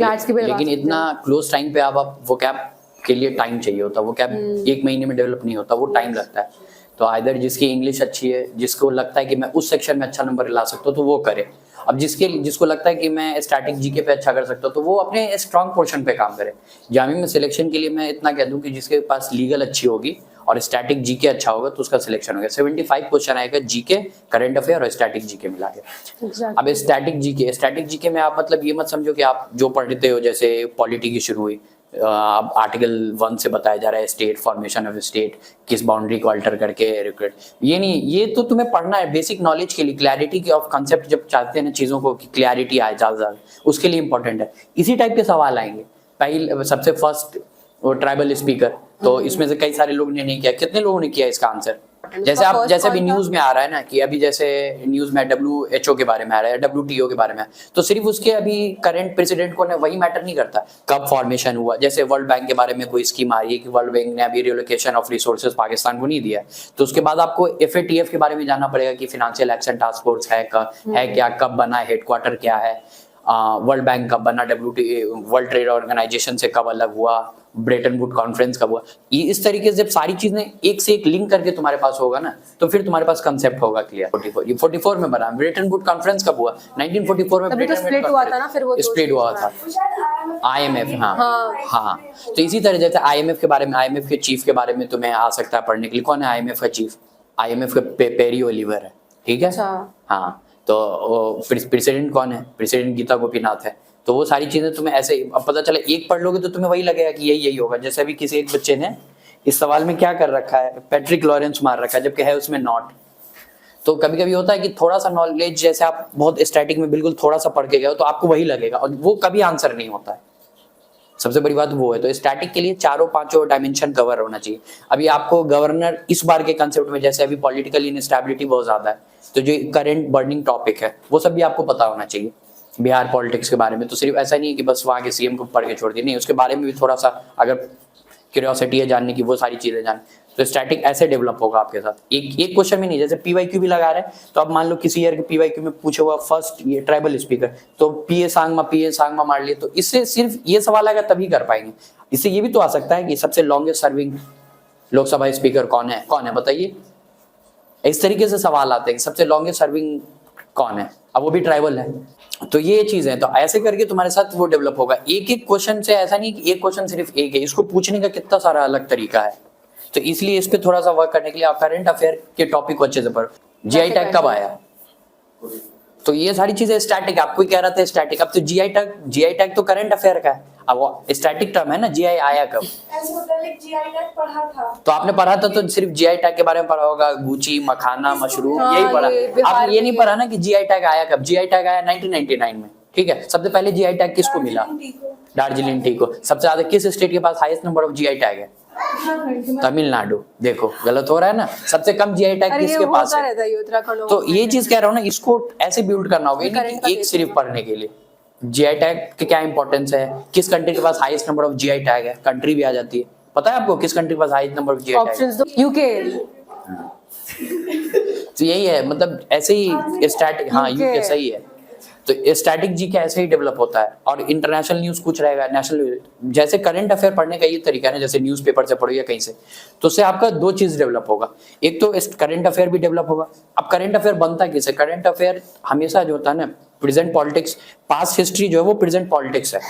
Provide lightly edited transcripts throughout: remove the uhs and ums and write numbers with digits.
लेकिन इतना close time पे आप वो कैब के लिए टाइम चाहिए होता है, वो कैब एक महीने में डेवलप नहीं होता, वो टाइम लगता है। तो आइदर जिसकी इंग्लिश अच्छी है, जिसको लगता है कि मैं उस सेक्शन में अच्छा नंबर ला सकता हूँ तो वो करे। अब जिसको लगता है कि मैं स्टैटिक जीके पे अच्छा कर सकता हूँ तो वो अपने स्ट्रॉन्ग पोर्शन पे काम करे। जामी में सिलेक्शन के लिए मैं इतना कह दूं कि जिसके पास लीगल अच्छी होगी और स्टैटिक जीके अच्छा होगा तो उसका सिलेक्शन हो गया। 75 क्वेश्चन आएगा जीके, करंट अफेयर और स्टैटिक जीके मिला के। अब स्टैटिक जीके में आप मतलब ये मत समझो कि आप जो पढ़ते हो, जैसे पॉलिटी की शुरू हुई, अब आर्टिकल 1 से बताया जा रहा है स्टेट, फॉर्मेशन ऑफ स्टेट, किस बाउंड्री को अल्टर करके रिक्वेट, ये नहीं, ये तो तुम्हें पढ़ना है बेसिक नॉलेज के लिए, क्लैरिटी ऑफ कंसेप्ट जब चाहते हैं ना चीजों को कि क्लैरिटी आए ज्यादा, उसके लिए इंपॉर्टेंट है। इसी टाइप के सवाल आएंगे। पहले सबसे फर्स्ट वो ट्राइबल स्पीकर, तो इसमें से कई सारे लोगों ने नहीं किया, कितने लोगों ने किया इसका आंसर? जैसे अभी न्यूज में आ रहा है ना कि अभी जैसे न्यूज में WHO के बारे में आ रहा है, WTO के बारे में, तो सिर्फ उसके अभी करंट प्रेसिडेंट को वही मैटर नहीं करता कब फॉर्मेशन हुआ। जैसे वर्ल्ड बैंक के बारे में कोई स्कीम आ रही है कि वर्ल्ड बैंक ने अभी रिलोकेशन ऑफ रिसोर्सेज पाकिस्तान को नहीं दिया, तो उसके बाद आपको FATF के बारे में जानना पड़ेगा कि फाइनेंशियल एक्शन टास्क फोर्स है क्या, कब बना, हेडक्वार्टर क्या है, वर्ल्ड बैंक कब बना, वर्ल्ड ट्रेड ऑर्गेनाइजेशन से कब अलग हुआ, ब्रेटन वुड कॉन्फ्रेंस कब हुआ। ये इस तरीके से जब सारी चीजें एक से एक लिंक करके तुम्हारे पास होगा ना, तो फिर तुम्हारे पास कंसेप्ट होगा क्लियर। 44 में बना, ब्रेटन वुड कॉन्फ्रेंस कब हुआ? 1944 में ब्रेटन वुड हुआ था ना, फिर वो स्प्लिट हुआ था IMF। हाँ, तो इसी तरह जैसे IMF के बारे में, IMF के चीफ के बारे में तुम्हें आ सकता है पढ़ने के लिए। कौन है IMF का चीफ? IMF का पेरी ओलिवर है, ठीक है। हाँ, तो प्रेसिडेंट कौन है? प्रेसिडेंट गीता गोपीनाथ है। तो वो सारी चीजें तुम्हें ऐसे अब पता चले, एक पढ़ लोगे तो तुम्हें वही लगेगा कि यही होगा। जैसे अभी किसी एक बच्चे ने इस सवाल में क्या कर रखा है, पैट्रिक लॉरेंस मार रखा है, जबकि है उसमें नॉट। तो कभी कभी होता है कि थोड़ा सा नॉलेज, जैसे आप बहुत स्टैटिक में बिल्कुल थोड़ा सा पढ़ के गए हो तो आपको वही लगेगा, और वो कभी आंसर नहीं होता है। सबसे बड़ी बात वो है। तो स्टैटिक के लिए चारों पांचों डायमेंशन कवर होना चाहिए। अभी आपको गवर्नर इस बार के कंसेप्ट में, जैसे अभी पॉलिटिकल इनस्टेबिलिटी बहुत ज्यादा है, तो जो करंट बर्निंग टॉपिक है वो सब भी आपको पता होना चाहिए। बिहार पॉलिटिक्स के बारे में तो सिर्फ ऐसा नहीं है कि बस वहाँ के CM को पढ़ के छोड़ दिया, नहीं, उसके बारे में भी थोड़ा सा अगर क्यूरियोसिटी है जानने की, वो सारी चीजें जान, तो स्टैटिक ऐसे डेवलप होगा आपके साथ। एक क्वेश्चन में नहीं, जैसे PYQ भी लगा रहे हैं, तो अब मान लो किसी ईयर के PYQ में पूछे हुआ फर्स्ट ये ट्राइबल स्पीकर, तो PA सांगमा मार लिए, तो इससे सिर्फ ये सवाल आएगा तभी कर पाएंगे। इससे ये भी तो आ सकता है कि सबसे लॉन्गेस्ट सर्विंग लोकसभा स्पीकर कौन है बताइए। इस तरीके से सवाल आते हैं कि सबसे लॉन्गेस्ट सर्विंग कौन है, अब वो भी ट्राइबल है। तो ये चीजें, तो ऐसे करके तुम्हारे साथ वो डेवलप होगा। एक एक क्वेश्चन से, ऐसा नहीं कि एक क्वेश्चन सिर्फ एक है, इसको पूछने का कितना सारा अलग तरीका है। तो इसलिए इस पे थोड़ा सा वर्क करने के लिए आप करंट अफेयर के टॉपिक को अच्छे से पढ़ो। GI टैग कब आया? तो ये सारी चीजें स्टैटिक, आपको कह रहा था स्टैटिक, अब तो GI टैग तो करंट अफेयर का है। अब वो स्टैटिक टर्म है ना, GI आया कब? तो आपने पढ़ा था तो सिर्फ GI टैग के बारे में पढ़ा होगा, गुची, मखाना, मशरूम, यही पढ़ा। आपने ये नहीं पढ़ा ना कि GI टैग आया कब? GI टैग आया 1999 में, ठीक है। सबसे पहले GI टैग किसको मिला? दार्जिलिंग टी को। सबसे ज्यादा किस स्टेट के पास highest number of GI tag है? तमिलनाडु। देखो गलत हो रहा है ना, सबसे कम GI टैग किसके पास है? तो ये चीज कह रहा हूँ ना, इसको ऐसे बिल्ड करना होगा, एक सिर्फ पढ़ने के लिए। GI टैग की क्या इंपॉर्टेंस है, किस कंट्री के पास highest number of GI tag है, कंट्री भी आ जाती है। पता है आपको किस कंट्री के पास highest number of GI tag है? UK। तो यही है, मतलब ऐसे ही स्टैटिक, हाँ UK सही है। तो स्टैटिक जी का ऐसे ही डेवलप होता है। और इंटरनेशनल न्यूज कुछ रहेगा, नेशनल, जैसे करंट अफेयर पढ़ने का ये तरीका है ना, जैसे न्यूज़पेपर से पढ़ो या कहीं से, तो उससे आपका दो चीज डेवलप होगा। एक तो करंट अफेयर भी डेवलप होगा। अब करंट अफेयर बनता किससे? करंट अफेयर हमेशा जो होता है ना, प्रेजेंट पॉलिटिक्स, पास्ट हिस्ट्री जो है वो प्रेजेंट पॉलिटिक्स है,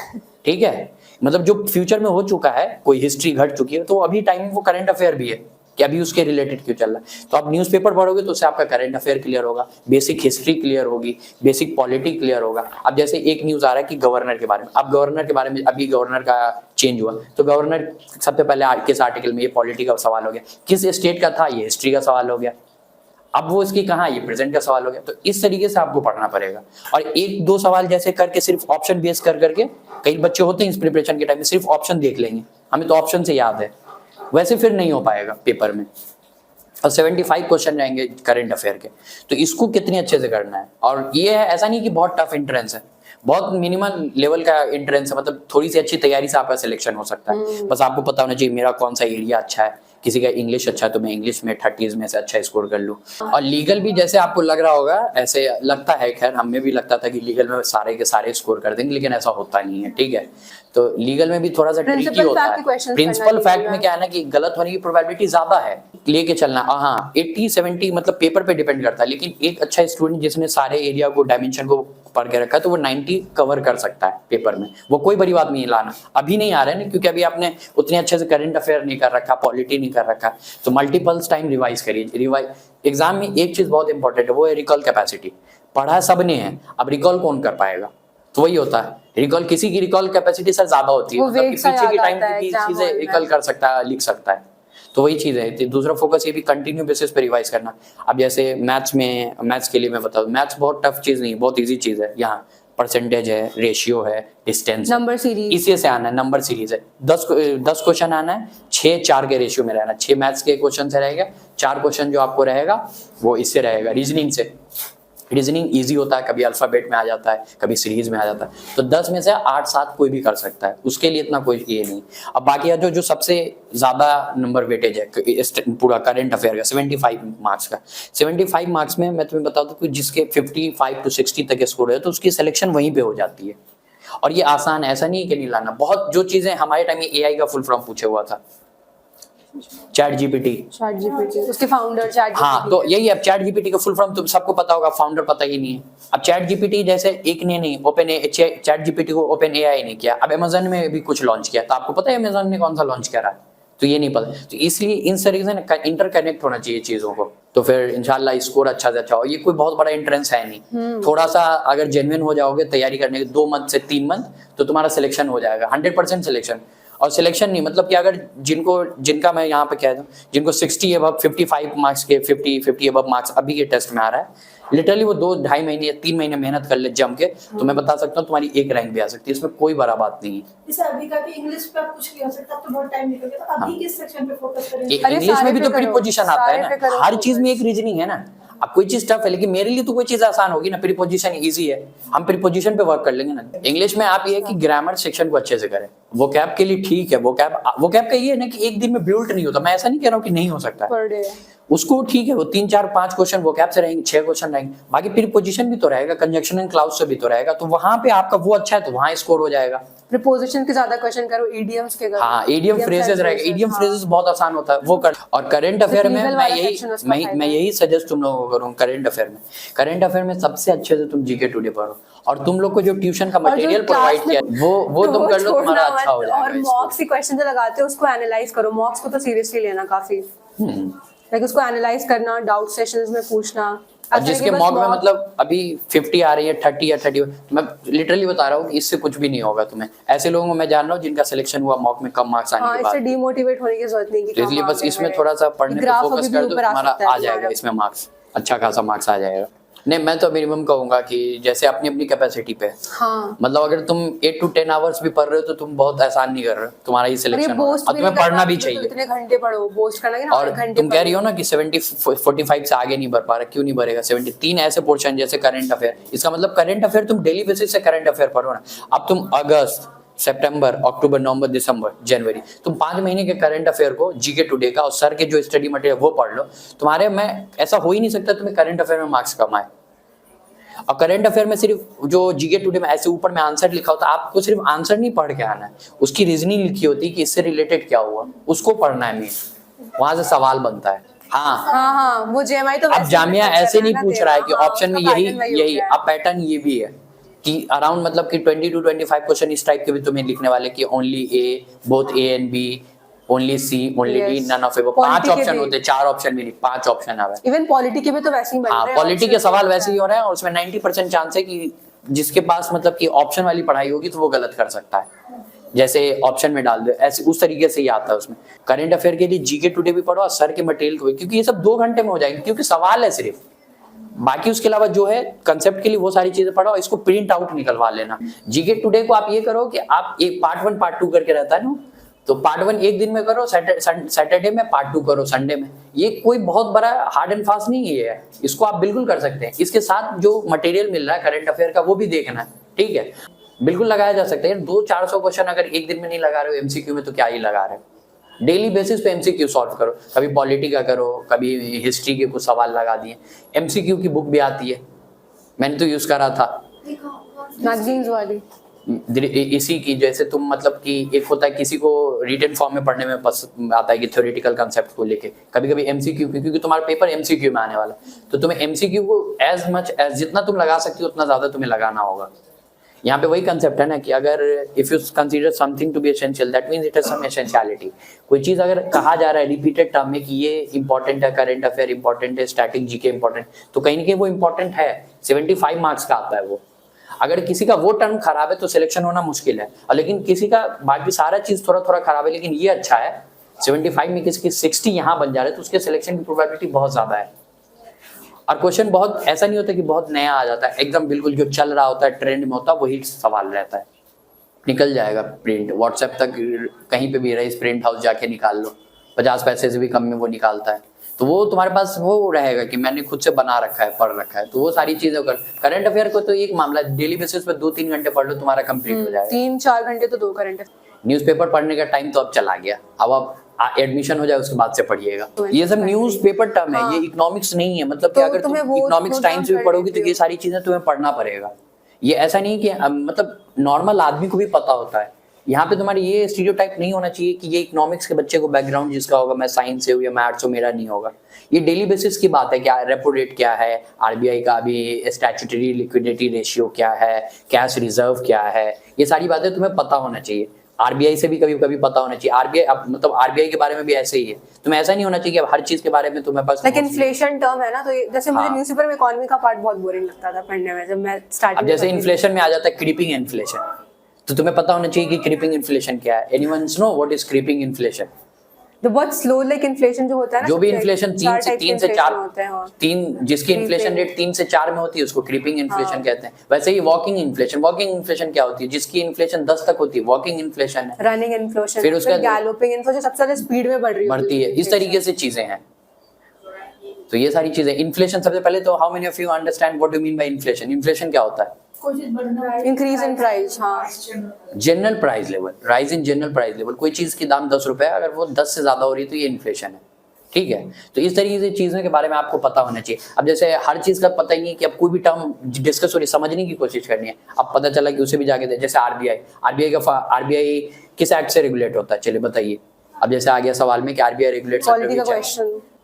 ठीक है। मतलब जो फ्यूचर में हो चुका है, कोई हिस्ट्री घट चुकी है, तो अभी टाइम वो करंट अफेयर भी है कि अभी उसके रिलेटेड क्यों चल रहा है। तो आप न्यूज़पेपर पढ़ोगे तो उससे आपका करंट अफेयर क्लियर होगा, बेसिक हिस्ट्री क्लियर होगी, बेसिक पॉलिटी क्लियर होगा। अब जैसे एक न्यूज आ रहा है कि गवर्नर के बारे में, अब गवर्नर के बारे में, अभी गवर्नर का चेंज हुआ, तो गवर्नर सबसे पहले किस आर्टिकल में, ये पॉलिटी का सवाल हो गया, किस स्टेट का था, ये हिस्ट्री का सवाल हो गया, अब वो इसकी कहाँ, ये प्रेजेंट का सवाल हो गया। तो इस तरीके से आपको पढ़ना पड़ेगा। और एक दो सवाल जैसे करके सिर्फ ऑप्शन बेस कर करके, कई बच्चे होते हैं इस प्रिपरेशन के टाइम में सिर्फ ऑप्शन देख लेंगे, हमें तो ऑप्शन से याद है, वैसे फिर नहीं हो पाएगा पेपर में। और 75 क्वेश्चन रहेंगे करंट अफेयर के, तो इसको कितने अच्छे से करना है। और ये है, ऐसा नहीं कि बहुत टफ एंट्रेंस है, बहुत मिनिमम लेवल का एंट्रेंस है, मतलब थोड़ी सी अच्छी तैयारी से आपका सिलेक्शन हो सकता है। बस आपको पता होना चाहिए मेरा कौन सा एरिया अच्छा है, किसी का इंग्लिश अच्छा है तो मैं इंग्लिश में 30s में से अच्छा स्कोर कर लूँ। और लीगल भी जैसे आपको लग रहा होगा, ऐसे लगता है, खैर हमें भी लगता था कि लीगल में सारे के सारे स्कोर कर देंगे, लेकिन ऐसा होता नहीं है, ठीक है। तो लीगल में भी थोड़ा सा ट्रिकी होता है। प्रिंसिपल फैक्ट में क्या है ना कि गलत होने की प्रोबेबिलिटी ज्यादा है, लेके चलना। हाँ 80-70 मतलब पेपर पे डिपेंड करता है, लेकिन एक अच्छा स्टूडेंट जिसने सारे एरिया को, डायमेंशन को पढ़ के रखा है तो वो 90 कवर कर सकता है पेपर में। वो कोई बड़ी बात नहीं है लाना। अभी नहीं आ रहा है ना, क्योंकि अभी आपने उतने अच्छे से करंट अफेयर नहीं कर रखा, पॉलिटी नहीं कर रखा, तो मल्टीपल्स टाइम रिवाइज करिए। एग्जाम में एक चीज बहुत इंपॉर्टेंट है, वो है रिकॉल कैपेसिटी। पढ़ा सबने है, अब रिकॉल कौन कर पाएगा, तो वही होता है। रिकॉल किसी की रिकॉल कैपेसिटी सर ज्यादा होती है, मतलब पीछे के टाइम की चीजें रिकॉल कर सकता है, लिख सकता है, तो वही चीज है। दूसरा फोकस ये भी कंटिन्यू बेसिस पे रिवाइज करना। अब जैसे मैथ्स के लिए मैं बताऊं, मैथ्स बहुत टफ चीज नहीं, बहुत इजी चीज है। यहाँ परसेंटेज है, रेशियो है, डिस्टेंस, नंबर सीरीज, इसी से आना है। नंबर सीरीज है, 10 क्वेश्चन आना है, 6-4 के रेशियो में रहना। 6 मैथ्स के क्वेश्चन से रहेगा, 4 क्वेश्चन जो आपको रहेगा वो इससे रहेगा, रीजनिंग से। रीजनिंग इजी होता है, कभी अल्फाबेट में आ जाता है, कभी सीरीज में आ जाता है, तो 10 में से 8-7 कोई भी कर सकता है, उसके लिए इतना कोई ये नहीं। अब बाकी जो सबसे ज्यादा नंबर वेटेज है पूरा करंट अफेयर का 75 मार्क्स का, 75 मार्क्स में मैं तुम्हें बता दूं कि जिसके 55 to 60 तक स्कोर है तो उसकी सिलेक्शन वहीं पे हो जाती है। और ये आसान है, ऐसा नहीं है कि नहीं लाना। बहुत जो चीजें हमारे टाइम में AI का फुल फॉर्म पूछे हुआ था, चैट जीपीटी, उसके फाउंडर चैट जीपीटी। हाँ तो यही, अब चैट जीपीटी का फुल फॉर्म तुम सबको पता होगा, फाउंडर पता ही नहीं है। अब चैट जीपीटी जैसे एक ने नहीं, चैट जीपीटी को ओपन AI ने किया, अब अमेजन में भी कुछ लॉन्च किया, तो आपको पता है अमेजन ने कौन सा लॉन्च करा है, तो ये नहीं पता। तो इसलिए इन तरीके से इंटरकनेक्ट होना चाहिए चीजों को, तो फिर इंशाल्लाह स्कोर अच्छा से अच्छा हो। ये कोई बहुत बड़ा एंट्रेंस है नहीं, थोड़ा सा अगर जेन्युइन हो जाओगे तैयारी करने के 2 मंथ से 3 मंथ, तो तुम्हारा सिलेक्शन हो जाएगा, 100% सिलेक्शन। और सिलेक्शन नहीं मतलब कि अगर जिनका मैं यहाँ पे कह दूं, जिनको 60 अबव 55 मार्क्स के 50 अबव मार्क्स अभी के टेस्ट में आ रहा है, लिटरली वो 2-2.5 महीने या 3 महीने मेहनत कर ले जम के, तो मैं बता सकता हूँ तुम्हारी 1 रैंक भी आ सकती है, इसमें कोई बड़ा बात नहीं है। जैसे अभी का कि इंग्लिश पे कुछ नहीं हो सकता, तो बहुत टाइम निकल गया, तो अभी किस सेक्शन पे फोकस करें? इंग्लिश में भी तो प्रीपोजिशन आता है ना, हर चीज में एक रीजनिंग है ना। अब कोई चीज टफ है, लेकिन मेरे लिए तो कोई चीज आसान होगी ना, प्रीपोजिशन इजी है, हम प्रीपोजिशन पे वर्क कर लेंगे ना। इंग्लिश में आप ये है कि ग्रामर सेक्शन को अच्छे से करें, वोकैब के लिए ठीक है, वोकैब का ये है ना कि एक दिन में बिल्ड नहीं होता, मैं ऐसा नहीं कह रहा हूँ कि नहीं हो सकता है, उसको ठीक है, वो 3-4-5 क्वेश्चन वोकैब से रहेंगे, 6 क्वेश्चन रहेंगे, बाकी प्रीपोजिशन भी तो रहेगा, कंजंक्शन एंड क्लाउज से भी तो रहेगा, तो वहां पे आपका वो अच्छा है तो वहां स्कोर हो जाएगा। प्रीपोजिशन के ज्यादा क्वेश्चन करो, इडियम्स के करो। हाँ इडियम फ्रेजेस रहेगा, इडियम फ्रेजेस बहुत आसान होता है वो कर। और करंट अफेयर में मैं यही सजेस्ट तुम लोगों को करूँ, करंट अफेयर में सबसे अच्छे से तुम जीके टुडे पढ़ो, और तुम लोग को जो ट्यूशन का मटेरियल प्रोवाइड किया वो तुम कर लो, तुम्हारा अच्छा हो जाएगा। और मॉक्स के क्वेश्चन जो लगाते हो उसको एनालाइज करो, मॉक्स को तो सीरियसली लेना काफी, लाइक उसको एनालाइज करना, डाउट सेशंस में पूछना। अब जिसके मॉक में मतलब अभी 50 आ रही है, 30 या 30, मैं लिटरली बता रहा हूँ कि इससे कुछ भी नहीं होगा तुम्हें। ऐसे लोगों को मैं जान रहा हूँ जिनका सिलेक्शन हुआ मॉक में कम मार्क्स आने के बाद, इससे डीमोटिवेट होने की जरूरत नहीं, तो इसलिए बस इसमें थोड़ा सा पढ़ने पे फोकस कर दो, तुम्हारा आ जाएगा इसमें मार्क्स, अच्छा खासा मार्क्स आ जाएगा। नहीं मैं तो मिनिमम कहूंगा कि जैसे अपनी अपनी कैपेसिटी पे, हाँ। मतलब अगर तुम 8 to 10 आवर्स भी पढ़ रहे हो तो तुम बहुत एहसान नहीं कर रहे हो, तुम्हारा ही सिलेक्शन और तुम्हें पढ़ना भी चाहिए। इतने घंटे पढ़ो, बोस्ट करना ना, और तुम कह रही हो ना कि 70-45 से आगे नहीं बढ़ पा रहा, क्यों नहीं बढ़ेगा? 73 ऐसे पोर्शन जैसे करंट अफेयर, इसका मतलब करंट अफेयर तुम डेली बेसिस से करंट अफेयर पढ़ो ना। अब तुम अगस्त, सितंबर, अक्टूबर, नवंबर, दिसंबर, जनवरी, तुम 5 महीने के करंट अफेयर को जीके टुडे का और सर के जो स्टडी मटेरियल वो पढ़ लो, तुम्हारे में ऐसा हो ही नहीं सकता तुम्हें करंट अफेयर में मार्क्स कम आए। और करंट अफेयर में सिर्फ जो जीके टुडे में ऐसे ऊपर में आंसर लिखा होता है, आपको सिर्फ आंसर नहीं पढ़ के आना है, उसकी रीजनिंग लिखी होती है कि इससे रिलेटेड क्या हुआ, उसको पढ़ना है मेन, वहां से सवाल बनता है। हाँ वो जेएमआई तो अब जामिया ऐसे नहीं पूछ रहा है कि ऑप्शन में यही अब पैटर्न ये भी है कि अराउंड मतलब कि 20 to 25 क्वेश्चन इस टाइप के भी तुम्हें लिखने वाले कि only a, both a and b, only c, only d, none of a. 5 option होते हैं, 4 ऑप्शन भी नहीं, 5 ऑप्शन आ रहे हैं। इवन पॉलिटी के भी तो वैसे ही बन रहे हैं, पॉलिटी के सवाल वैसे ही हो रहे हैं, और उसमें 90% चांस है कि जिसके पास मतलब कि ऑप्शन वाली पढ़ाई होगी तो वो गलत कर सकता है, जैसे ऑप्शन में डाल दे, ऐसे उस तरीके से ही आता है उसमें। करंट अफेयर के लिए जीके टुडे भी पढ़ो और सर के मटेरियल को भी, क्योंकि ये सब 2 घंटे में हो जाएंगे, क्योंकि सवाल है सिर्फ, बाकी उसके अलावा जो है कंसेप्ट के लिए वो सारी चीजें पढ़ो, इसको प्रिंट आउट निकलवा लेना। जीके टुडे को आप ये करो कि आप एक पार्ट 1 पार्ट 2 करके रहता है ना, तो पार्ट 1 एक दिन में करो, सैटरडे में, पार्ट 2 करो संडे में। ये कोई बहुत बड़ा हार्ड एंड फास्ट नहीं है, इसको आप बिल्कुल कर सकते हैं। इसके साथ जो मटेरियल मिल रहा है करंट अफेयर का वो भी देखना है, ठीक है, बिल्कुल लगाया जा सकता है। 200-400 क्वेश्चन अगर एक दिन में नहीं लगा रहे हो एमसीक्यू में, तो क्या ही लगा रहे हो, डेली बेसिस पे एमसीक्यू सॉल्व करो, कभी पॉलिटी का करो, कभी हिस्ट्री के कुछ सवाल लगा दिए। एमसीक्यू की बुक भी आती है, मैंने तो यूज करा था मैगजीन्स वाली। इसी की, जैसे तुम मतलब कि एक होता है किसी को रिटन फॉर्म में पढ़ने में पसंद आता है कि थ्योरेटिकल कंसेप्ट को लेके, कभी कभी एमसीक्यू, क्योंकि तुम्हारा पेपर एमसीक्यू में आने वाला है, तो तुम्हें एमसीक्यू को एज मच एज जितना तुम लगा सकती हो उतना ज्यादा तुम्हें लगाना होगा। यहाँ पे वही कंसेप्ट है ना कि अगर if you consider something to be essential that means it has some essentiality. कोई चीज अगर कहा जा रहा है रिपीटेड टर्म में कि ये इंपॉर्टेंट है, करंट अफेयर इंपॉर्टेंट है, स्टैटिक जीके इंपॉर्टेंट, तो कहीं ना कहीं वो इंपॉर्टेंट है। 75 मार्क्स का आता है वो। अगर किसी का वो टर्म खराब है तो सिलेक्शन होना मुश्किल है, और लेकिन किसी का बाकी सारा चीज थोड़ा थोड़ा खराब है लेकिन ये अच्छा है, 75 में किसी की 60 यहाँ बन जा रहे तो उसके सिलेक्शन की प्रोबेबिलिटी बहुत ज्यादा है। और क्वेश्चन बहुत ऐसा नहीं होता कि बहुत नया आ जाता है, एकदम बिल्कुल जो चल रहा होता है, ट्रेंड में होता है, वही सवाल रहता है। निकल जाएगा प्रिंट, व्हाट्सएप तक कहीं पे भी रईस प्रिंट हाउस जाके निकाल लो, 50 पैसे से भी कम में वो निकालता है। तो वो तुम्हारे पास वो रहेगा कि मैंने खुद से बना रखा है, पढ़ रखा है, तो वो सारी चीजें कर। करंट अफेयर को तो एक मामला, डेली बेसिस पे 2-3 घंटे पढ़ लो, तुम्हारा कंप्लीट हो जाएगा। 3-4 घंटे तो 2 करंट। न्यूज़पेपर पढ़ने का टाइम तो अब चला गया, अब एडमिशन हो जाए उसके बाद से पढ़िएगा। ये सब न्यूज़पेपर टर्म है, ये इकोनॉमिक्स नहीं है। मतलब कि अगर तुम इकोनॉमिक्स टाइम से भी पढ़ोगे तो ये सारी चीजें तुम्हें पढ़ना पड़ेगा। ये ऐसा नहीं कि मतलब नॉर्मल आदमी को भी पता होता है। यहाँ पे तुम्हारी ये स्टीरियोटाइप नहीं होना चाहिए कि ये इकोनॉमिक्स के बच्चे को बैकग्राउंड जिसका होगा, मैं साइंस से हूँ या मैं आर्ट्स हूँ, मेरा नहीं होगा। ये डेली बेसिस की बात है। क्या रेपो रेट क्या है, आरबीआई का अभी स्टैट्यूटरी लिक्विडिटी रेशियो क्या है, कैश रिजर्व क्या है, ये सारी बातें तुम्हें पता होना चाहिए। आरबीआई से भी कभी कभी पता होना चाहिए। आरबीआई मतलब आरबीआई के बारे में भी ऐसे ही है। तुम्हें ऐसा नहीं होना चाहिए कि हर चीज के बारे में तुम्हें पास लेकिन इन्फ्लेशन टर्म है ना, तो जैसे मुझे न्यूज़पेपर में इकोनॉमी का पार्ट बहुत बोरिंग लगता था पढ़ने में जब मैं स्टार्टिंग। अब जैसे इन्फ्लेशन में आ जाता है क्रीपिंग इन्फ्लेशन, तो तुम्हें पता होना चाहिए कि क्रीपिंग इन्फ्लेशन क्या है। Anyone's know what is creeping inflation? तो बहुत स्लो लाइक इन्फ्लेशन जो होता है ना, जो भी इन्फ्लेशन 3 से 4 होते हैं, 3 जिसकी इन्फ्लेशन रेट 3 से 4 में होती है उसको क्रीपिंग इन्फ्लेशन कहते हैं। वैसे ही वॉकिंग इन्फ्लेशन क्या होती है? जिसकी इन्फ्लेशन 10 तक होती है वॉकिंग इन्फ्लेशन है। रनिंग इन्फ्लेशन, फिर उसका गैलोपिंग इन्फ्लेशन सबसे ज्यादा स्पीड में बढ़ती है। इस तरीके से चीजें हैं। तो ये सारी चीजें, इन्फ्लेशन सबसे पहले तो how many of you understand what you mean by inflation? Inflation क्या होता है? कोई चीज बढ़ना, इंक्रीज इन प्राइस। हाँ, general price level, rise in general price level. कोई चीज की दाम 10 रुपए, अगर वो 10 से ज्यादा हो रही है तो ये इन्फ्लेशन है। ठीक है, तो इस तरीके से चीजों के बारे में आपको पता होना चाहिए। अब जैसे हर चीज का पता ही नहीं कि अब कोई भी टर्म डिस्कस हो रही है, समझने की कोशिश करनी है। अब पता चला कि उसे भी जाके जैसे आरबीआई किस एक्ट से रेगुलेट होता है, चलिए बताइए। अब जैसे आ गया सवाल में कि आरबीआई रेगुलेट,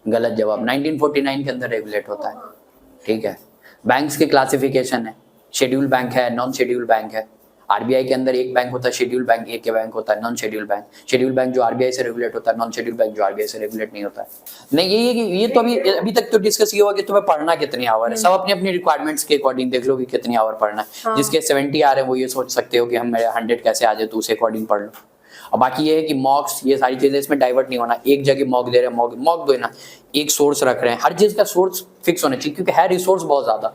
गलत जवाब, 1949 के अंदर रेगुलेट होता है। ठीक है, बैंक्स के क्लासिफिकेशन है, शेड्यूल बैंक है, नॉन शेड्यूल बैंक है। आरबीआई के अंदर एक बैंक होता है शेड्यूल बैंक, एक बैंक होता है non schedule bank. Schedule bank जो आरबीआई से रेगुलेट होता है, नॉन शेड्यूल बैंक जो आरबीआई से रेगुलेट नहीं होता है। नहीं, ये तो अभी तक तो डिस्कस ये हुआ कि तुम्हें पढ़ना कितनी आवर है। सब अपनी अपनी रिक्वायरमेंट्स के अकॉर्डिंग देख लो कि कितनी आवर पढ़ना है। हाँ। जिसके 70 आ रहे हैं वो ये सोच सकते हो कि हम 100 कैसे आ जाए, तो उसे अकॉर्डिंग पढ़ लो। और बाकी ये है कि मॉक्स, ये सारी चीजें इसमें डाइवर्ट नहीं होना। एक जगह मॉक दे रहे हैं, मॉक दो ना, एक सोर्स रख रहे हैं। हर चीज का सोर्स फिक्स होना चाहिए, क्योंकि है रिसोर्स बहुत ज्यादा।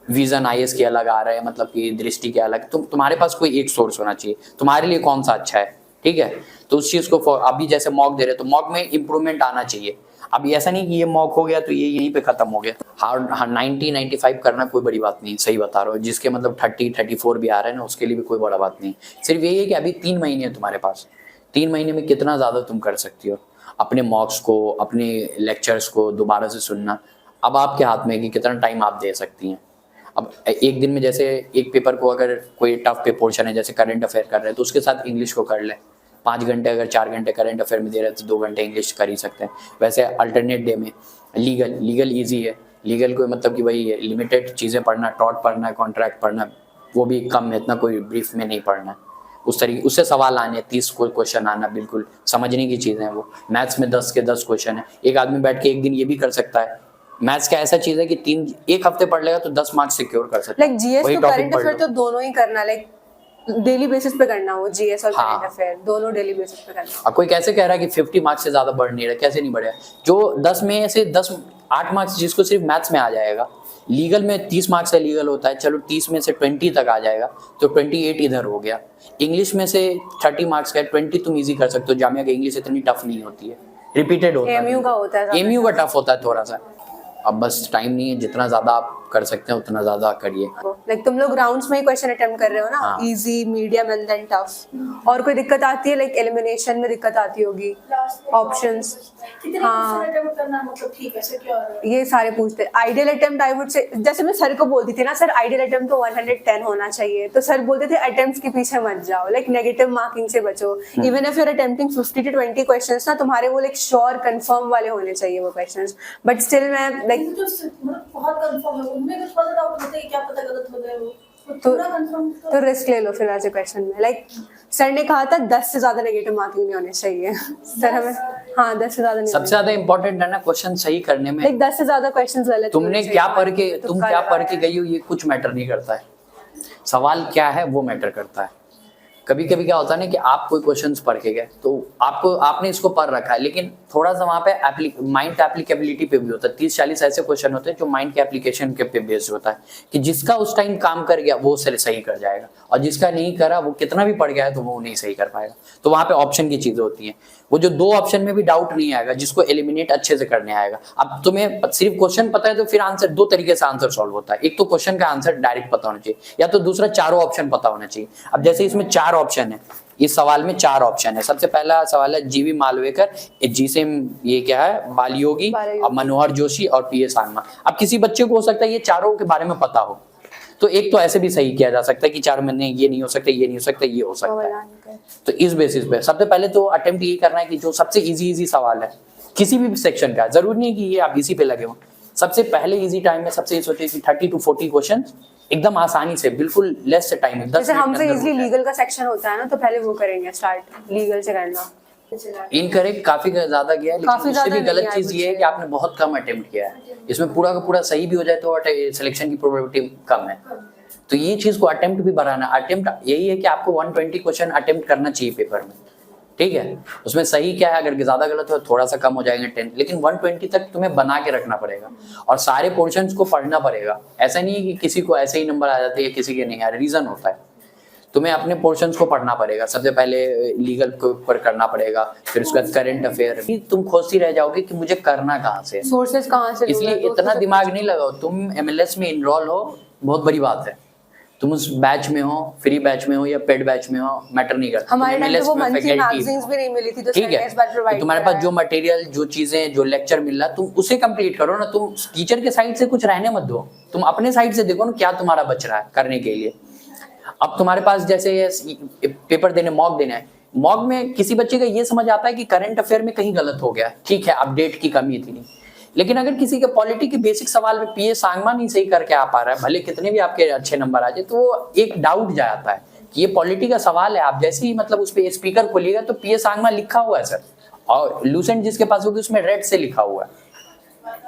विजन आईएएस के अलग आ रहे हैं, मतलब कि दृष्टि के अलग। तुम्हारे पास कोई एक सोर्स होना चाहिए, तुम्हारे लिए कौन सा अच्छा है। ठीक है, तो उस चीज को अभी जैसे मॉक दे रहे हैं तो मॉक में इंप्रूवमेंट आना चाहिए। अब ऐसा नहीं कि ये मॉक हो गया तो ये यहीं पे खत्म हो गया। हाँ, 90-95 करना कोई बड़ी बात नहीं, सही बता रहा हूँ। जिसके मतलब 30-34 भी आ रहे हैं ना, उसके लिए भी कोई बड़ा बात नहीं। सिर्फ यही है कि अभी 3 महीने है तुम्हारे पास। 3 महीने में कितना ज्यादा तुम कर सकती हो। अपने मॉक्स को, अपने लेक्चर्स को दोबारा से सुनना अब आपके हाथ में है कि कितना टाइम आप दे सकती हैं। अब एक दिन में जैसे एक पेपर को अगर कोई टफ पे पोर्शन है, जैसे करंट अफेयर कर रहे हैं, तो उसके साथ इंग्लिश को कर ले। 5 घंटे अगर 4 घंटे करंट अफेयर में दे रहे हैं तो 2 घंटे इंग्लिश कर ही सकते हैं। वैसे अल्टरनेट डे में लीगल ईजी है। लीगल को मतलब कि वही है, लिमिटेड चीज़ें पढ़ना, टॉट पढ़ना, कॉन्ट्रैक्ट पढ़ना, वो भी कम है, इतना कोई ब्रीफ में नहीं पढ़ना है। उस तरीके उससे सवाल आने, 30 क्वेश्चन आना, बिल्कुल समझने की चीज़ें हैं वो। मैथ्स में 10 के 10 क्वेश्चन है। एक आदमी बैठ के एक दिन ये भी कर सकता है। मैथ्स का ऐसा चीज है कि एक हफ्ते पढ़ लेगा तो 10 मार्क्स सिक्योर कर सकता है। लाइक जीएस तो करंट अफेयर तो दोनों ही करना, लाइक डेली बेसिस पे करना, वो जीएस और करंट अफेयर दोनों डेली बेसिस पे करना। अब कोई कैसे कह रहा है कि 50 मार्क्स से ज्यादा बढ़ नहीं रहा? कैसे नहीं बढ़ेगा? जो 10 में से 8 मार्क्स जिसको सिर्फ मैथ्स में आ जाएगा, लीगल में 30 मार्क्स का लीगल होता है, चलो 30 में से 20 तक आ जाएगा तो 28 इधर हो गया। इंग्लिश में से 30 मार्क्स का 20 तुम इजी कर सकते हो। जामिया का इंग्लिश इतनी टफ नहीं होती है, रिपीटेड होता है। एमयू का होता है, एमयू का टफ होता है थोड़ा सा। अब बस टाइम नहीं है, जितना ज़्यादा आप कर सकते हैं उतना ज्यादा करिए। लाइक तुम लोग राउंड्स में ही क्वेश्चन अटेम्प्ट कर रहे हो ना, हाँ। Easy, medium and then tough. और कोई दिक्कत आती है? लाइक एलिमिनेशन में दिक्कत आती होगी, ऑप्शंस? कितने हाँ। क्वेश्चन अटेम्प्ट करना मतलब ठीक है सिक्योर है? ये सारे पूछते। Ideal attempt I would say, जैसे मैं सर को बोलती थी ना, सर आइडियल अटेम्प्ट तो 110 होना चाहिए, तो सर बोलते थे अटेम्प्ट्स के पीछे मत जाओ, लाइक नेगेटिव मार्किंग से बचो। Even if you are attempting 50 to 20 questions ना, तुम्हारे वो लाइक श्योर कंफर्म वाले होने चाहिए वो क्वेश्चंस। बट स्टिल मैं लाइक ये तो मतलब बहुत कंफर्म है, उनमें कुछ पता डाउट होता है कि क्या पता गलत हो गए वो तो पूरा कंफर्म तो रिस्क ले लो फिर ऐसे क्वेश्चन में। लाइक सर ने कहा था 10 से ज्यादा नेगेटिव मार्किंग नहीं होने चाहिए सर हमें। हाँ 10 से ज्यादा नहीं सबसे ज्यादा इंपॉर्टेंट है ना क्वेश्चन सही करने में। लाइक 10 से ज्यादा क्वेश्चंस गलत तुमने होने क्या चाहिए। पढ़ के तुम तुक्का क्या पढ़ लगाया के गई हो ये कुछ मैटर नहीं करता है, सवाल क्या है वो मैटर करता है। कभी कभी क्या होता है ना कि आप कोई क्वेश्चंस पढ़ के गए तो आपने इसको पढ़ रखा है, लेकिन थोड़ा सा वहाँ पे माइंड एप्लीकेबिलिटी पे भी होता है। 30-40 ऐसे क्वेश्चन होते हैं जो माइंड के एप्लीकेशन के पे बेस्ड होता है कि जिसका उस टाइम काम कर गया वो सही कर जाएगा, और जिसका नहीं करा वो कितना भी पढ़ गया है तो वो नहीं सही कर पाएगा। तो वहाँ पे ऑप्शन की चीजें होती हैं, वो जो 2 ऑप्शन में भी डाउट नहीं आएगा, जिसको एलिमिनेट अच्छे से करने आएगा। अब तुम्हें सिर्फ क्वेश्चन पता है तो फिर आंसर 2 तरीके से आंसर सॉल्व होता है। एक तो क्वेश्चन का आंसर डायरेक्ट पता होना चाहिए, या तो दूसरा चारों ऑप्शन पता होना चाहिए। अब जैसे इसमें 4 ऑप्शन है, इस सवाल में 4 ऑप्शन है। सबसे पहला सवाल है जीवी मालवेकर, जिसे ये क्या है बालयोगी, और मनोहर जोशी और पीए सांगमा। अब किसी बच्चे को हो सकता है ये चारों के बारे में पता हो, तो एक तो ऐसे भी सही किया जा सकता है कि 4 में नहीं, ये नहीं हो सकता, ये नहीं हो सकता, ये हो सकता है। तो इस बेसिस पे सबसे पहले तो अटेम्प्ट ये करना है कि जो सबसे इजी सवाल है किसी भी सेक्शन का, जरूरी नहीं कि ये आप इसी पे लगे हो। सबसे पहले इजी टाइम में सबसे ये सोचिए कि 30 to 40 क्वेश्चन एकदम आसानी से, बिल्कुल लेस टाइम में 10 जैसे मिनट हमसे के अंदर इजीली हो जाए। लीगल का सेक्शन होता है ना, तो पहले वो करेंगे स्टार्ट लीगल से करना। इनकरेक्ट काफी ज्यादा गया है, लेकिन काफी उससे ज्यादा भी नहीं गलत है, चीज ये है कि आपने बहुत कम अटेम्प्ट किया है। इसमें पूरा का पूरा सही भी हो जाए तो सिलेक्शन की प्रोबेबिलिटी कम है। तो ये चीज को अटेम्प्ट भी बढ़ाना। अटेम्प्ट यही है कि आपको 120 क्वेश्चन अटेम्प्ट करना चाहिए पेपर में, ठीक है। उसमें सही क्या है, अगर ज्यादा गलत हो थोड़ा सा कम हो जाएंगे 10, लेकिन 120 तक तुम्हें बना के रखना पड़ेगा और सारे पोर्शंस को पढ़ना पड़ेगा। ऐसा नहीं है कि किसी को ऐसे ही नंबर आ जाते हैं, किसी के नहीं आ रहे, रीजन होता है। तुम्हें अपने पोर्शंस को पढ़ना पड़ेगा, सबसे पहले लीगल के ऊपर करंट अफेयर, फिर उसके बाद करंट अफेयर। तुम खोजती रह जाओगे कि मुझे करना कहाँ से, सोर्सेज कहाँ से, इसलिए इतना दिमाग नहीं लगाओ। तुम एमएलएस में इनरोल हो, बहुत बड़ी बात है। तुम उस बैच में हो, फ्री बैच में हो या पेड बैच में हो, मैटर नहीं करता। हमारे टाइम पे वो मंथली मैगजीन्स भी नहीं मिली थी, तो ठीक है, इस बार प्रोवाइड तुम्हारे पास जो मटेरियल, जो चीजें, जो लेक्चर मिल रहा तुम उसे कंप्लीट करो ना। तुम टीचर के साइड से कुछ रहने मत दो, तुम अपने साइड से देखो ना क्या तुम्हारा बच रहा है करने के लिए। अब तुम्हारे पास जैसे पेपर देने, मॉक देना है, मॉक में किसी बच्चे का ये समझ आता है कि करंट अफेयर में कहीं गलत हो गया, ठीक है, अपडेट की कमी थी नहीं। लेकिन अगर किसी के पॉलिटी के बेसिक सवाल में पीए सांगमा नहीं सही करके आ पा रहा है, भले कितने भी आपके अच्छे नंबर आ जाए, तो वो एक डाउट जाता है कि ये पॉलिटी का सवाल है। आप जैसे ही मतलब उस पर स्पीकर खोलिएगा तो पीए सांगमा लिखा हुआ है सर, और लूसेंट जिसके पास होगी उसमें रेड से लिखा हुआ है,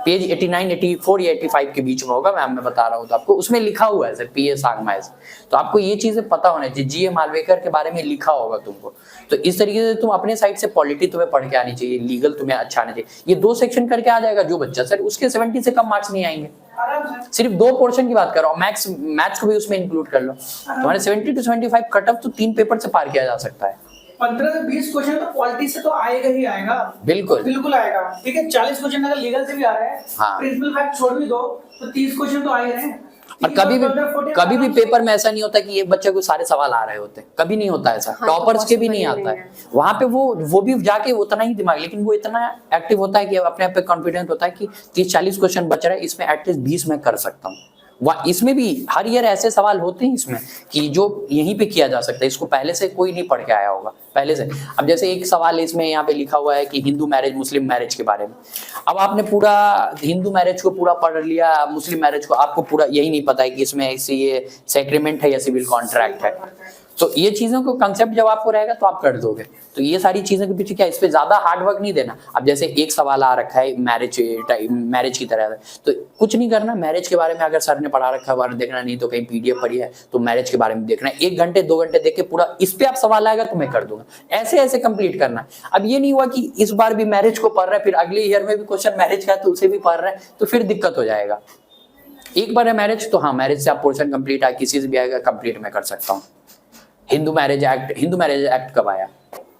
पेज 89, 84 या 85 के बीच में होगा, मैं बता रहा हूँ तो आपको उसमें लिखा हुआ है सर पीए सांगमा। तो आपको ये चीजें पता होना चाहिए, जीए मालवेकर के बारे में लिखा होगा तुमको। तो इस तरीके से तुम अपने साइड से पॉलिटी तुम्हें पढ़ के आनी चाहिए, लीगल तुम्हें अच्छा आना चाहिए। ये 2 सेक्शन करके आ जाएगा जो बच्चा, सर उसके 70 से कम मार्क्स नहीं आएंगे। सिर्फ 2 पोर्शन की बात करो, मैथ्स को भी उसमें इंक्लूड कर लो, तुम्हारे 70 to 75 कट ऑफ तो 3 पेपर से पार किया जा सकता है। 15 से 20 क्वेश्चन तो पॉलिटी से तो आएगा ही आएगा, बिल्कुल आएगा, ठीक है। 40 क्वेश्चन अगर लीगल से भी आ रहा है, हाँ। प्रिंसिपल फैक्ट छोड़ भी दो तो 30 क्वेश्चन तो आ ही रहे हैं। और कभी भी पेपर में ऐसा नहीं होता कि एक बच्चे को सारे सवाल आ रहे होते, कभी नहीं होता ऐसा। हाँ, टॉपर्स तो के भी नहीं आता है वहां पे, वो भी जाके उतना ही दिमाग, लेकिन वो इतना एक्टिव होता है कि अपने आप पे कॉन्फिडेंट होता है कि 30-40 क्वेश्चन बच रहा है, इसमें एटलीस्ट 20 में कर सकता हूँ। इसमें भी हर ईयर ऐसे सवाल होते हैं इसमें कि जो यहीं पे किया जा सकता है, इसको पहले से कोई नहीं पढ़ के आया होगा पहले से। अब जैसे एक सवाल इसमें यहाँ पे लिखा हुआ है कि हिंदू मैरिज मुस्लिम मैरिज के बारे में। अब आपने पूरा हिंदू मैरिज को पूरा पढ़ लिया, मुस्लिम मैरिज को आपको पूरा यही नहीं पता है कि इसमें ये सेक्रीमेंट है या सिविल कॉन्ट्रैक्ट है। तो ये चीजों को कंसेप्ट जब आपको रहेगा तो आप कर दोगे। तो ये सारी चीजों के पीछे क्या, इस पे ज्यादा हार्ड वर्क नहीं देना। अब जैसे एक सवाल आ रखा है मैरिज की तरह, तो कुछ नहीं करना, मैरिज के बारे में अगर सर ने पढ़ा रखा है देखना, नहीं तो कहीं पीडीएफ पढ़ी है तो मैरिज के बारे में देखना है। 1 घंटे 2 घंटे देख के पूरा इस पे आप सवाल आएगा तो मैं कर दूंगा, ऐसे ऐसे कंप्लीट करना। अब ये नहीं हुआ कि इस बार भी मैरिज को पढ़ रहे हैं, फिर अगले ईयर में भी क्वेश्चन मैरिज का है तो उसे भी पढ़ रहे हैं, तो फिर दिक्कत हो जाएगा। एक बार है मैरिज तो हाँ, मैरिज से आप पोर्शन कंप्लीट है, किसी से भी आएगा कंप्लीट मैं कर सकता हूँ। हिंदू मैरिज एक्ट कब आया?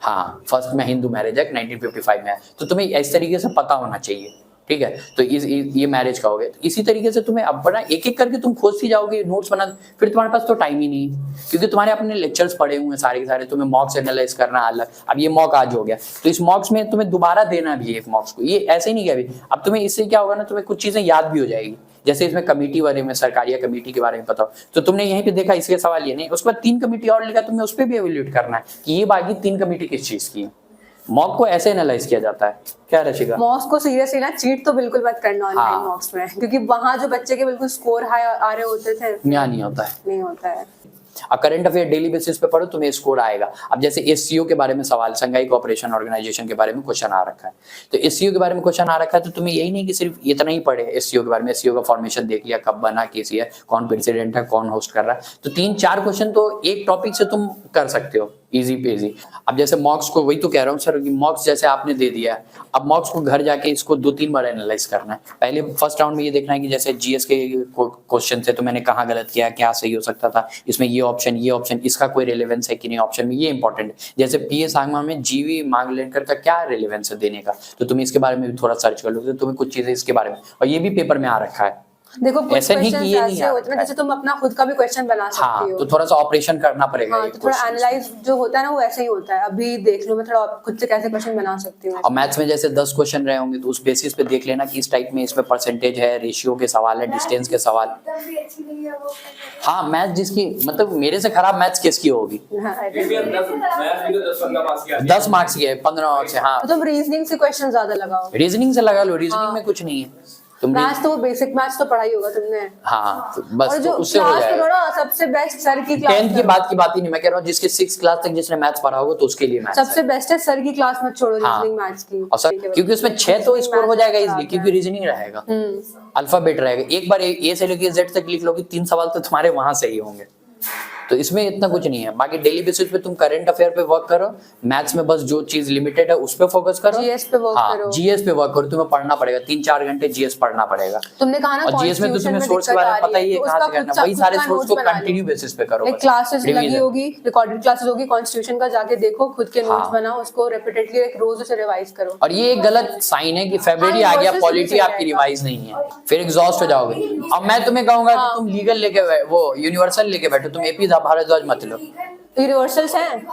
हाँ, फर्स्ट में हिंदू मैरिज एक्ट 1955 में आया। तो तुम्हें इस तरीके से पता होना चाहिए ठीक है, तो ये मैरिज का हो गया। तो इसी तरीके से तुम्हें अब बना एक एक करके तुम खोजती जाओगे, नोट्स बना, फिर तुम्हारे पास तो टाइम ही नहीं, क्योंकि तुम्हारे अपने लेक्चर्स पड़े हुए हैं सारे के सारे, तुम्हें मॉक्स एनालाइज करना अलग। अब ये मॉक आज हो गया, तो इस मॉक्स में तुम्हें दोबारा देना भी है एक मॉक्स को, ये ऐसे ही नहीं क्या भी। अब तुम्हें इससे क्या होगा ना, तुम्हें कुछ चीजें याद भी हो जाएगी, जैसे इसमें कमेटी बारे में, सरकारिया कमेटी के बारे में पता हो, तो तुमने यहीं पे देखा इसके सवाल ये नहीं, उसके बाद 3 कमेटी और लिखा, तुम्हें उस पर भी एवेल्यूएट करना है कि ये बाकी 3 कमेटी किस चीज की है। मॉक को ऐसे एनालाइज किया जाता है। क्या रशिका? मॉक्स को सीरियसली ना चीट तो बिल्कुल मत करना ऑनलाइन हाँ। मॉक्स में, क्योंकि वहाँ जो बच्चे के बिल्कुल स्कोर हाई आ रहे होते थे, यहाँ नहीं होता है। नहीं होता है। अब करंट अफेयर डेली बेसिस पे पढ़ो, तुम्हें स्कोर आएगा। अब जैसे एससीओ के बारे में सवाल, संघाई कोऑपरेशन ऑर्गेनाइजेशन के बारे में क्वेश्चन आ रखा है, तो एससीओ के बारे में क्वेश्चन आ रखा है, तो तुम्हें यही नहीं कि सिर्फ इतना ही पढ़े एससीओ के बारे में, एससीओ का फॉर्मेशन देख लिया, कब बना, कैसी है, कौन प्रेसिडेंट है, कौन होस्ट कर रहा है, तो 3-4 क्वेश्चन तो एक टॉपिक से तुम कर सकते हो इजी पेजी। अब जैसे मॉक्स को, वही तो कह रहा हूँ सर, मॉक्स जैसे आपने दे दिया है, अब मॉक्स को घर जाके इसको 2-3 बार एनालाइज करना है। पहले फर्स्ट राउंड में ये देखना है कि जैसे जीएस के क्वेश्चन थे तो मैंने कहाँ गलत किया, क्या सही हो सकता था, इसमें ये ऑप्शन इसका कोई रिलेवेंस है कि नहीं ऑप्शन में, ये इंपॉर्टेंट है। जैसे पीएस आगमा में जीवी मांग लेकर का क्या रिलेवेंस है देने का, तो तुम इसके बारे में भी थोड़ा सर्च कर लो, तो तुम्हें कुछ चीजें इसके बारे में, और ये भी पेपर में आ रखा है। देखो कुछ ऐसा नहीं कि क्वेश्चन ये नहीं ऐसे आ होते हैं रखा है। जैसे तुम अपना खुद का भी क्वेश्चन बना सकती हाँ, हो, तो थोड़ा सा ऑपरेशन करना पड़ेगा। हाँ, एक तो थोड़ा question से। एनालाइज जो होता है ना वो ऐसे ही होता है। अभी देख लो मैं थोड़ा खुद से कैसे क्वेश्चन बना सकती हूँ। और मैथ्स में जैसे 10 क्वेश्चन रहे होंगे, तो उस बेसिस पे देख लेना कि इस टाइप में इसमें परसेंटेज है, रेशियो के सवाल है, डिस्टेंस के सवाल। हाँ, मैथ्स जिसकी, मतलब मेरे से खराब मैथ्स किसकी होगी? 10 मार्क्स की है, 15 मार्क्स है। हाँ, तो तुम रीजनिंग से क्वेश्चन ज्यादा लगाओ, रीजनिंग से लगा लो, रीजनिंग में कुछ नहीं है। तुम मैथ्स तो वो बेसिक मैथ्स तो पढ़ाई होगा तुमने। हाँ, तो बस और तो जो उससे हो क्लास जाएगा। करो ना, सबसे बेस्ट सर की क्लास 10th की बात ही नहीं, मैं कह रहा हूँ जिसके 6th क्लास तक जिसने मैथ्स पढ़ा होगा तो उसके लिए मैथ्स सबसे बेस्ट है सर की क्लास मत छोड़ो, हाँ। रीजनिंग मैथ्स की। और सर, क्योंकि उसमें 6 तो स्कोर हो जाएगा इजीली, क्योंकि रीजनिंग रहेगा, अल्फाबेट रहेगा। एक बार ए से लेकर जेड तक लिख लोगे, 3 सवाल तो तुम्हारे वहां से ही होंगे, तो इसमें इतना कुछ नहीं है। बाकी डेली बेसिस पे तुम करंट अफेयर पे वर्क करो, मैथ्स में बस जो चीज लिमिटेड है उस पे फोकस करो, जीएस पे वर्क करो। जीएस पे वर्क करो, तुम्हें पढ़ना पड़ेगा, 3-4 घंटे जीएस पढ़ना पड़ेगा। तुमने कहा ना और जीएस में तो तुम्हें सोर्स के बारे में पता ही है कहाँ से करना, वही सारे सोर्स को कंटिन्यू बेसिस पे करो। क्लासेस लगी होगी, रिकॉर्डेड क्लासेस होगी, कॉन्स्टिट्यूशन का जाके देखो, खुद के नोट्स बनाओ, उसको रिपीटेडली एक रोज उसे रिवाइज करो। और ये एक गलत साइन है कि फेब्रुअरी आ गया, पॉलिटी आपकी रिवाइज नहीं है, फिर एग्जॉस्ट हो जाओगे। अब मैं तुम्हें कहूंगा कि तुम लीगल लेके वो यूनिवर्सल लेके बैठो, तुम एपी भारद्वाज मत लो। यूनिवर्सल्स हैं,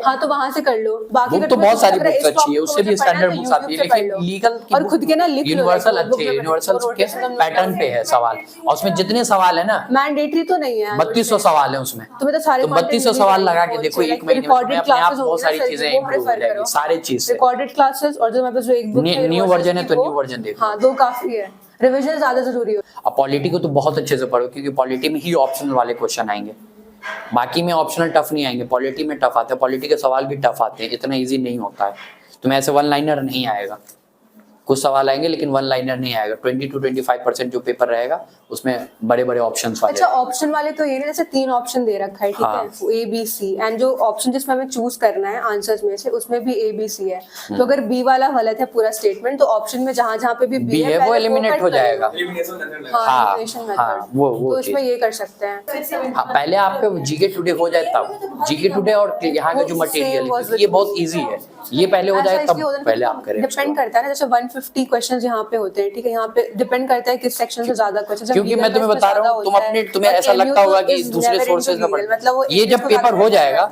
हाँ तो वहां से कर लो। बाकी बुक तो बहुत सारी बुक्स अच्छी है, उससे भी स्टैंडर्ड बुक्स आती है, लेकिन लीगल और खुद के ना लिख लो, यूनिवर्सल अच्छे है, यूनिवर्सल के पैटर्न पे है सवाल, और उसमें जितने सवाल है ना, मैंडेटरी तो नहीं है, 3200 सवाल है उसमें, तुम्हें तो सारे 3200 सवाल लगा के देखो, एक महीने में तुम्हें अपने आप बहुत सारी चीजें इंप्रूव हो जाएगी, सारे चीज से। रिकॉर्डेड क्लासेस और जो मेरे पास एक बुक न्यू वर्जन है तो न्यू वर्जन देखो। हाँ, 2 काफी है, रिवीजन ज्यादा जरूरी है। अब पॉलिटी को तो बहुत अच्छे से पढ़ो, क्योंकि पॉलिटी में ही ऑप्शनल वाले क्वेश्चन आएंगे, बाकी में ऑप्शनल टफ नहीं आएंगे, पॉलिटी में टफ आते हैं, पॉलिटी के सवाल भी टफ आते हैं, इतना इजी नहीं होता है। तुम्हें ऐसे 1 लाइनर नहीं आएगा, कुछ सवाल आएंगे लेकिन 1 लाइनर नहीं आएगा। 20 to 25% जो पेपर रहेगा उसमें बड़े बड़े ऑप्शंस वाले। अच्छा, ऑप्शन वाले तो ये नहीं, जैसे 3 ऑप्शन दे रखा है, ठीक हाँ। है, ए बी सी, एंड जो ऑप्शन जिसमें हमें चूज करना है आंसर्स में से, उसमें भी ए बी सी है। तो अगर बी वाला गलत है पूरा स्टेटमेंट, तो ऑप्शन में जहां जहां पे भी बी है वो एलिमिनेट हो जाएगा। हाँ, elimination method। हाँ, वो तो इसमें चीज़। ये कर सकते हैं। हाँ, पहले आपके जीके टुडे हो जाए तब, जीके टुडे और यहाँ का जो मटेरियल है ये बहुत इजी है, ये पहले हो जाए तब पहले आप करें। डिपेंड करता है ना, जैसे 150 क्वेश्चंस यहाँ पे होते हैं, ठीक है, यहाँ पे डिपेंड करता है किस सेक्शन से ज्यादा क्वेश्चंस। क्योंकि मैं तुम्हें बता रहा हूँ, तुम्हें ऐसा लगता होगा कि दूसरे सोर्सेज में पढ़, मतलब ये जब पेपर हो जाएगा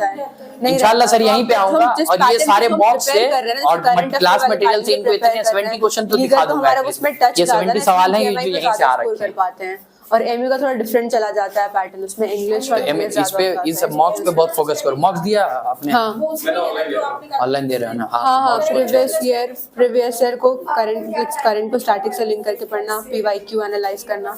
इंशाल्लाह सर यहीं पे आऊंगा और ये सारे बॉक्स से और क्लास मटेरियल से इनको इतने 70 क्वेश्चन तो दिखा दूंगा, ये 70 सवाल हैं जो यहीं से आ रखे हैं। और एमयू का थोड़ा डिफरेंट चला जाता है पैटर्न, उसमें इंग्लिश और इस पे इस मॉक्स पे बहुत फोकस करो। मॉक्स दिया आपने? हाँ, ऑनलाइन दे रहे हो ना? हाँ, प्रीवियस ईयर को करंट को स्टैटिक से लिंक करके पढ़ना, पीवाईक्यू एनालाइज करना।